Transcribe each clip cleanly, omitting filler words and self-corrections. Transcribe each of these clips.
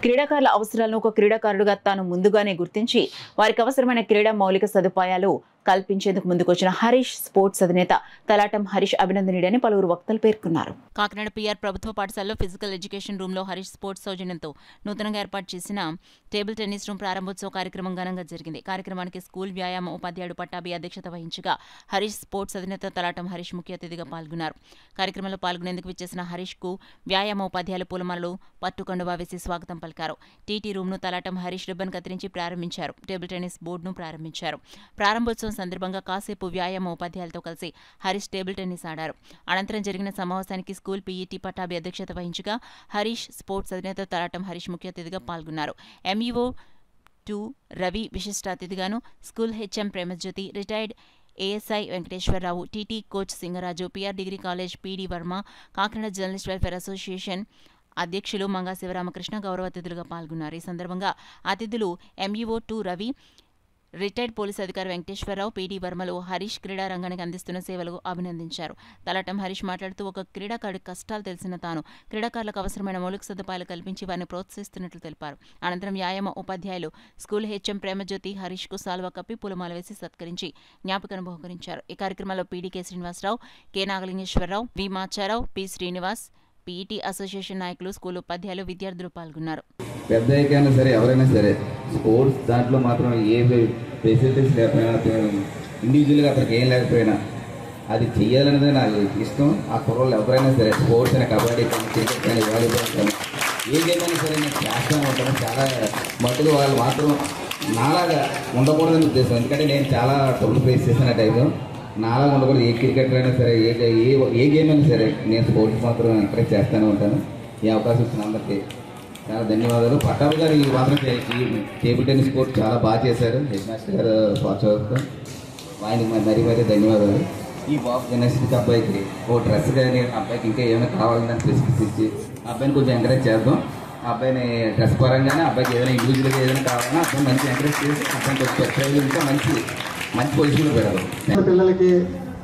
క్రీడాకారుల అవసరాలను ఒక క్రీడాకారుడుగా తాను ముందుగానే గుర్తించి వారికి అవసరమైన క్రీడా మౌలిక సదుపాయాలు కల్పించేందుకు ముందుకొచ్చిన హరీష్ స్పోర్ట్స్ అధినేత తలాటం హరీష్ అభినందనీయుడని పలువురు వక్తలు పేర్కొన్నారు. కాకినాడ పిఆర్ ప్రభుత్వ పాఠశాలలో ఫిజికల్ ఎడ్యుకేషన్ రూమ్ లో హరీష్ స్పోర్ట్స్ సౌజన్యంతో నూతనంగా ఏర్పాటు చేసిన టేబుల్ టెన్నిస్ రూమ్ ప్రారంభోత్సవ కార్యక్రమం ఘనంగా జరిగింది. కార్యక్రమానికి స్కూల్ వ్యాయామ ఉపాధ్యాయుడు పట్టాభి అధ్యక్షత వహించగా హరీష్ స్పోర్ట్స్ అధినేత తలాటం హరీష్ ముఖ్య అతిథిగా పాల్గొన్నారు. కార్యక్రమంలో పాల్గొనేందుకు విచ్చేసిన హరీష్ కు వ్యాయామ ఉపాధ్యాయులు పూలమాలలు పట్టుకండువా వేసి స్వాగతం పలికారు. టీటీ రూమ్ ను తలాటం హరీష్ రిబ్బన్ కత్తిరించి ప్రారంభించారు. టేబుల్ టెన్నిస్ బోర్డును ప్రారంభించారు. ప్రారంభోత్సవం సందర్భంగా కాసేపు వ్యాయామ ఉపాధ్యాయులతో కలిసి హరీష్ టేబుల్ టెన్నిస్ ఆడారు. అనంతరం జరిగిన సమావేశానికి స్కూల్ పీఈటీ పట్టాభి అధ్యక్షత వహించగా హరీష్ స్పోర్ట్స్ అధినేత తలాటం హరీష్ ముఖ్య అతిథిగా పాల్గొన్నారు. ఎంఈఓ 2 రవి విశిష్ట అతిథిగాను, school HM Premajyothi, retired ASI Venkateswararao, TT coach Singaraju, PR degree college PD Varma, Kakinada journalist welfare association అధ్యక్షులు మంగా శివరామకృష్ణ గౌరవ అతిథులుగా పాల్గొన్నారు. ఈ సందర్భంగా అతిథులు ఎంఈఓ 2 రవి, రిటైర్డ్ పోలీస్ అధికారి వెంకటేశ్వరరావు, పీడీ వర్మలు హరీష్ క్రీడా రంగానికి అందిస్తున్న సేవలకు అభినందించారు. తలాటం హరీష్ మాట్లాడుతూ ఒక క్రీడాకారుడి కష్టాలు తెలిసిన తాను క్రీడాకారులకు అవసరమైన మౌలిక సదుపాయాలు కల్పించి వారిని ప్రోత్సహిస్తున్నట్లు తెలిపారు. అనంతరం వ్యాయామ ఉపాధ్యాయులు స్కూల్ హెచ్ఎం ప్రేమజ్యోతి హరీష్ కు సాల్వా కప్పి పూలమాల వేసి సత్కరించి జ్ఞాపకను బహుకరించారు. ఈ కార్యక్రమంలో పీడీ కె శ్రీనివాసరావు, కె నాగలింగేశ్వరరావు, వి మాచారావు, పి శ్రీనివాస్, పీఈటీ అసోసియేషన్ నాయకులు, స్కూల్ ఉపాధ్యాయులు, విద్యార్థులు పాల్గొన్నారు. పెద్దయినా సరే ఎవరైనా సరే స్పోర్ట్స్ దాంట్లో మాత్రం ఏ ఫెసిలిటీస్ లేకపోయినా ఇండివిజువల్గా అతనికి ఏం లేకపోయినా అది చెయ్యాలనేది నాకు ఇష్టం. ఆ కుర్రోళ్ళు ఎవరైనా సరే స్పోర్ట్స్ అని కబడ్డీ కానీ, క్రికెట్ కానీ, వాలీబాల్ కానీ ఏ గేమ్ అయినా సరే నేను చేస్తూనే ఉంటాను. చాలా మట్టుగా వాళ్ళు మాత్రం నాలాగా ఉండకూడదని ఉద్దేశం. ఎందుకంటే నేను చాలా ట్రబుల్ ఫేస్ చేసిన టైంలో నాలాగా ఉండకూడదు. ఏ క్రికెట్ అయినా సరే ఏ గేమ్ అయినా సరే నేను స్పోర్ట్స్ మాత్రం ఎంకరేజ్ చేస్తూనే ఉంటాను. ఈ అవకాశం ఇచ్చిన అందరికీ చాలా ధన్యవాదాలు. పట్టాభి గారు ఈ మాత్రం ఈ టేబుల్ టెన్నిస్ కోర్ట్ చాలా బాగా చేశారు. హెడ్ మాస్టర్ గారు ప్రోత్సాహం ఆయనకి మరీ మరీ ధన్యవాదాలు. ఈ బాబు జిమ్నాస్టిక్ అబ్బాయికి ఓ డ్రెస్ కానీ అబ్బాయికి ఇంకా ఏమైనా కావాలని స్పెసిఫిక్స్ ఇచ్చి అబ్బాయిని కొంచెం ఎంకరేజ్ చేద్దాం. అబ్బాయిని డ్రెస్ పరంగానే అబ్బాయికి ఏదైనా ఇండివిజువల్గా ఏదైనా కావాలన్నా అబ్బాయి మంచి ఎంకరేజ్ చేసి అబ్బాయిని కొంచెం ఇంకా మంచి పొజిషన్లో పెడదాం. పిల్లలకి,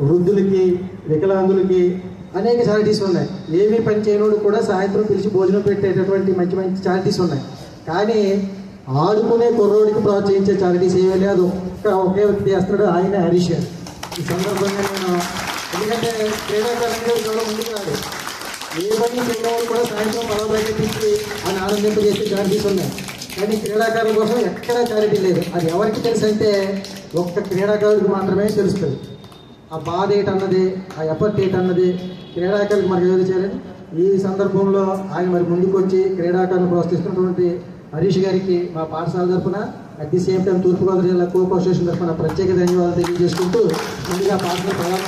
వృద్ధులకి, వికలాంగులకి అనేక చారిటీస్ ఉన్నాయి. ఏమీ పని చేయనోడు కూడా సాయంత్రం పిలిచి భోజనం పెట్టేటటువంటి మంచి మంచి చారిటీస్ ఉన్నాయి. కానీ ఆడుకునే కుర్రోడికి ప్రోత్సహించే చారిటీస్ ఏమీ లేదు. ఒకే వ్యక్తి చేస్తాడు, ఆయన హరీష్ గారు. ఈ సందర్భంగా నేను ఎందుకంటే క్రీడాకారులు చాలా ముందుకు రాదు. ఏ పని చేయనోడు కూడా సాయంత్రం పొలం బయటకి ఆయన ఆనందింపజేసే చారిటీస్ ఉన్నాయి. కానీ క్రీడాకారుల కోసం ఎక్కడా చారిటీ లేదు. అది ఎవరికి తెలుసు అంటే ఒక్క క్రీడాకారుడికి మాత్రమే తెలుస్తుంది. ఆ బాధ ఏంటన్నది, ఆ ఎఫర్ట్ ఏంటన్నది క్రీడాకారులకు మనకు ఏదో చేయాలని ఈ సందర్భంలో ఆయన మరి ముందుకు వచ్చి క్రీడాకారులను ప్రోత్సహిస్తున్నటువంటి హరీష్ గారికి మా పాఠశాల తరఫున, అట్ ది సేమ్ టైం తూర్పుగోదావరి జిల్లా కో అసోసియేషన్ తరఫున ప్రత్యేక ధన్యవాదాలు తెలియజేసుకుంటూ ముందుగా పాఠశాల ప్రధాన